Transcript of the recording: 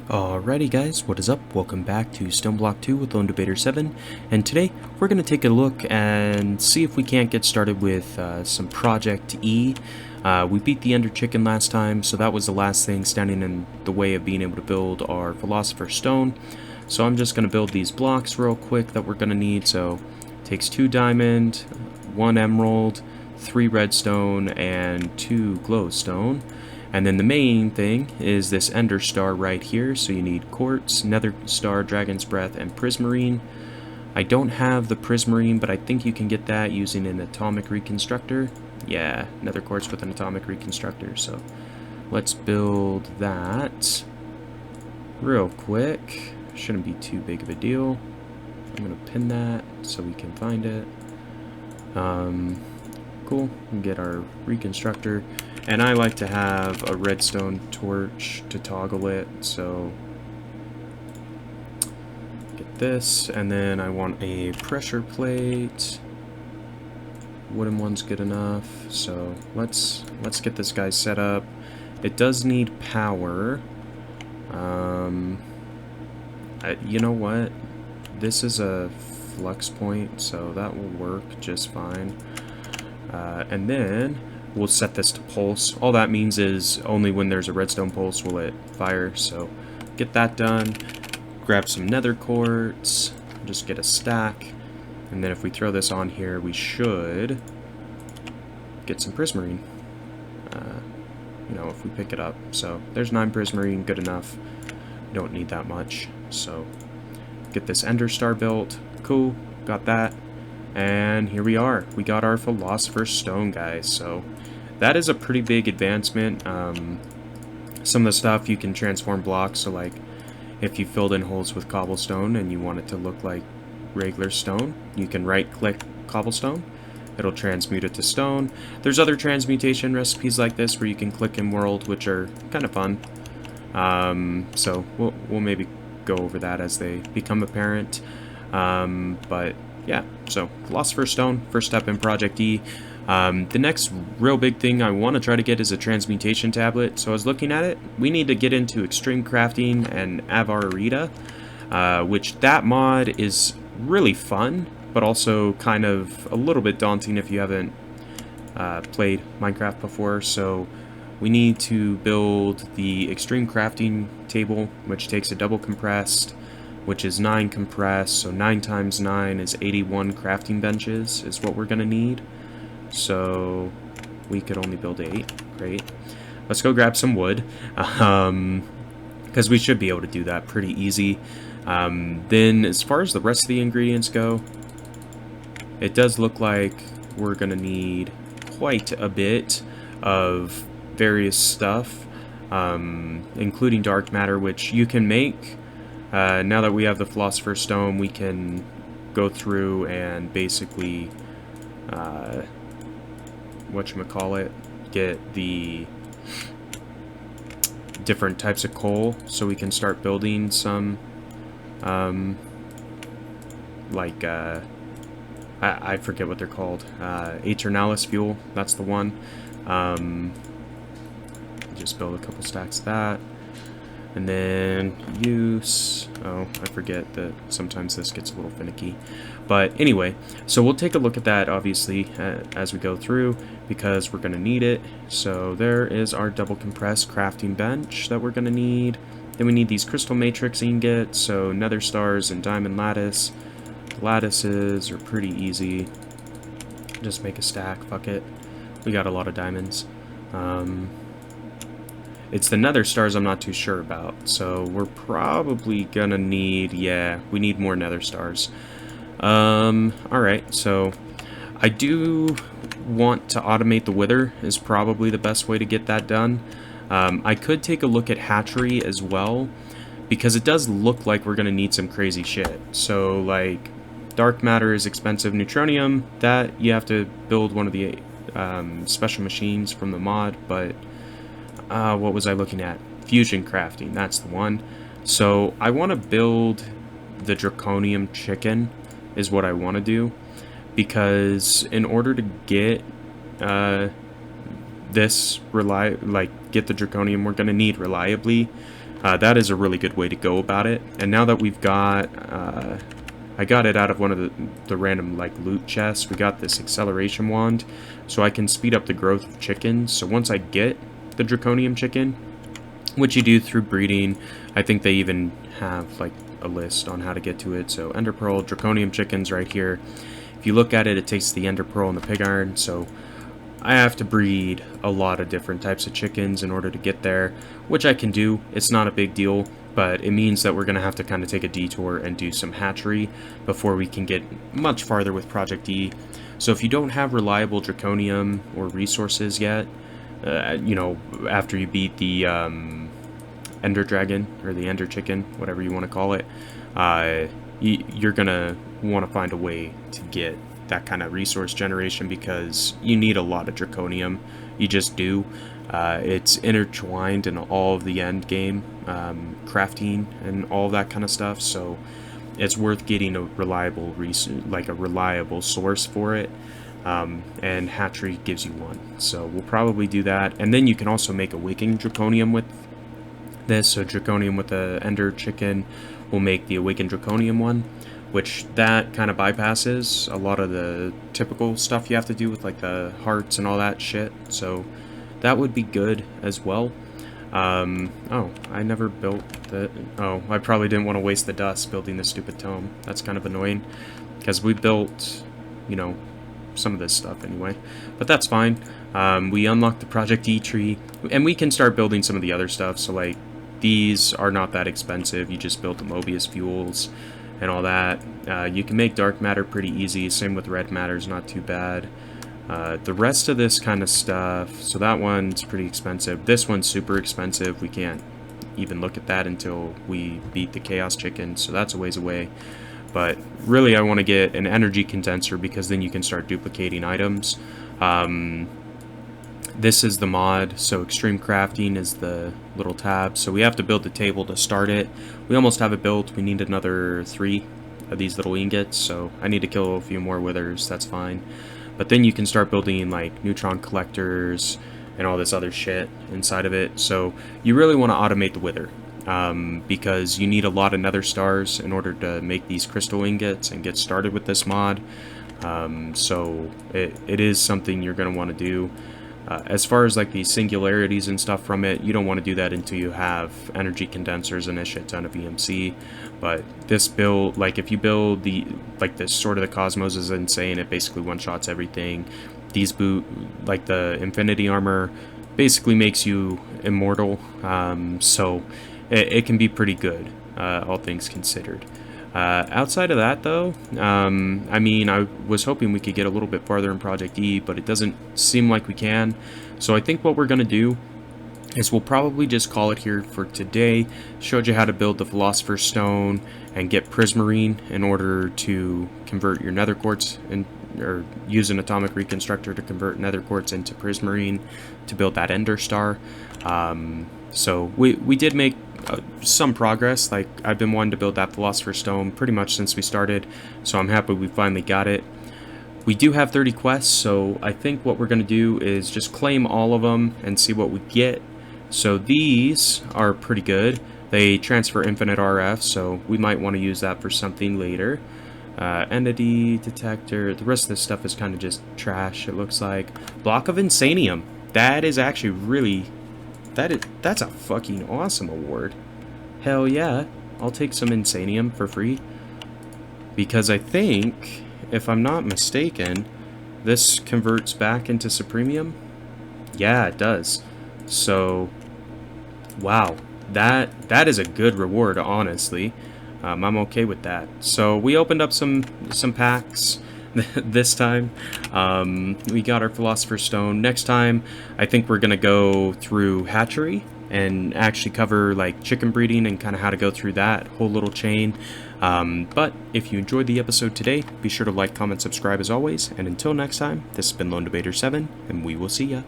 Alrighty guys, what is up? Welcome back to Stoneblock 2 with LD7, and today we're going to take a look and see if we can't get started with some Project E. We beat the Ender Chicken last time, so that was the last thing standing in the way of being able to build our Philosopher's Stone. So I'm just going to build these blocks real quick that we're going to need. So it takes 2 diamond, 1 emerald, 3 redstone, and 2 glowstone. And then the main thing is this ender star right here, so you need quartz, nether star, dragon's breath, and prismarine. I don't have the prismarine, but I think you can get that using an atomic reconstructor. Yeah, nether quartz with an atomic reconstructor, so let's build that real quick. Shouldn't be too big of a deal. I'm gonna pin that so we can find it. Cool, we get our reconstructor. And I like to have a redstone torch to toggle it, so get this, and then I want a pressure plate. Wooden one's good enough, so let's get this guy set up. It does need power. You know what? This is a flux point, so that will work just fine. And then we'll set this to pulse. All that means is only when there's a redstone pulse will it fire, so get that done. Grab some nether quartz, just get a stack, and then if we throw this on here, we should get some prismarine. You know, if we pick it up. So there's 9 prismarine, good enough. We don't need that much. So get this ender star built. Cool, got that. And here we are. We got our Philosopher's Stone, guys. So that is a pretty big advancement. Some of the stuff you can transform blocks. So like if you filled in holes with cobblestone and you want it to look like regular stone, you can right-click cobblestone. It'll transmute it to stone. There's other transmutation recipes like this where you can click in world, which are kind of fun. So we'll maybe go over that as they become apparent. But yeah, so Philosopher's Stone, first step in Project E. The next real big thing I want to try to get is a transmutation tablet. So I was looking at it. We need to get into extreme crafting and Avarita, which that mod is really fun, but also kind of a little bit daunting if you haven't played Minecraft before. So we need to build the extreme crafting table, which takes a double compressed, which is 9 compressed, so 9 times 9 is 81 crafting benches is what we're going to need. So we could only build 8. Great. Let's go grab some wood, because we should be able to do that pretty easy. Then as far as the rest of the ingredients go, it does look like we're going to need quite a bit of various stuff, including dark matter, which you can make. Now that we have the Philosopher's Stone, we can go through and basically, whatchamacallit, get the different types of coal, so we can start building some, like, I forget what they're called, Aeternalis fuel, that's the one. Just build a couple stacks of that. And then use, oh, I forget that sometimes this gets a little finicky. But anyway, so we'll take a look at that, obviously, as we go through, because we're going to need it. So there is our double compressed crafting bench that we're going to need. Then we need these crystal matrix ingots, so nether stars and diamond lattice. The lattices are pretty easy. Just make a stack, fuck it. We got a lot of diamonds. It's the nether stars I'm not too sure about, so we're probably gonna need, yeah, we need more nether stars. Alright, so I do want to automate the wither, is probably the best way to get that done. I could take a look at hatchery as well, because it does look like we're gonna need some crazy shit. So, like, dark matter is expensive, neutronium, that you have to build one of the special machines from the mod, but what was I looking at? Fusion crafting, that's the one. So I want to build the draconium chicken is what I want to do, because in order to get this get the draconium, we're going to need reliably That is a really good way to go about it. And now that we've got, I got it out of one of the random like loot chests, we got this acceleration wand, so I can speed up the growth of chickens. So once I get the draconium chicken, which you do through breeding, I think they even have like a list on how to get to it. So ender pearl, draconium chickens right here. If you look at it, it takes the ender pearl and the pig iron, so I have to breed a lot of different types of chickens in order to get there, which I can do. It's not a big deal, but it means that we're going to have to kind of take a detour and do some hatchery before we can get much farther with Project E. So if you don't have reliable draconium or resources yet, you know, after you beat the ender dragon or the ender chicken, whatever you want to call it, you're going to want to find a way to get that kind of resource generation, because you need a lot of draconium. You just do. It's intertwined in all of the end game crafting and all that kind of stuff, so it's worth getting a reliable reliable source for it, and hatchery gives you one, so we'll probably do that. And then you can also make awakening draconium with this, so draconium with the ender chicken will make the awakened draconium one, which that kind of bypasses a lot of the typical stuff you have to do with like the hearts and all that shit, so that would be good as well. Oh, I never built the... Oh, I probably didn't want to waste the dust building this stupid tome. That's kind of annoying, because we built, you know, some of this stuff anyway, but that's fine. We unlocked the Project E tree, and we can start building some of the other stuff, so like these are not that expensive. You just build the Mobius fuels and all that. You can make dark matter pretty easy, same with red matter is not too bad. The rest of this kind of stuff, so that one's pretty expensive. This one's super expensive. We can't even look at that until we beat the Chaos Chicken, so that's a ways away. But really I want to get an energy condenser, because then you can start duplicating items. This is the mod, so extreme crafting is the little tab, so we have to build the table to start it. We almost have it built. We need another 3 of these little ingots, so I need to kill a few more withers. That's fine. But then you can start building like neutron collectors and all this other shit inside of it. So you really want to automate the wither, because you need a lot of nether stars in order to make these crystal ingots and get started with this mod. So it is something you're going to want to do. As far as like the singularities and stuff from it, you don't want to do that until you have energy condensers and a shit ton of EMC. But this build, like if you build the this Sword of the Cosmos is insane. It basically one-shots everything. These like the Infinity Armor basically makes you immortal. So it can be pretty good, all things considered. Outside of that, though, I mean, I was hoping we could get a little bit farther in Project E, but it doesn't seem like we can. So I think what we're going to do is we'll probably just call it here for today. Showed you how to build the Philosopher's Stone and get prismarine in order to convert your nether quartz, or use an atomic reconstructor to convert nether quartz into prismarine to build that ender star. So we did make some progress. Like, I've been wanting to build that Philosopher's Stone pretty much since we started, so I'm happy we finally got it. We do have 30 quests, so I think what we're going to do is just claim all of them and see what we get. So these are pretty good. They transfer infinite RF, so we might want to use that for something later. Entity detector. The rest of this stuff is kind of just trash, it looks like. Block of Insanium. That is actually really... That's a fucking awesome award. Hell yeah. I'll take some Insanium for free. Because I think, if I'm not mistaken, this converts back into Supremium. Yeah, it does. So, wow. That is a good reward, honestly. I'm okay with that. So we opened up some packs this time. We got our Philosopher's Stone. Next time, I think we're gonna go through hatchery and actually cover like chicken breeding and kind of how to go through that whole little chain. But if you enjoyed the episode today, be sure to like, comment, subscribe as always. And until next time, this has been LD7, and we will see ya.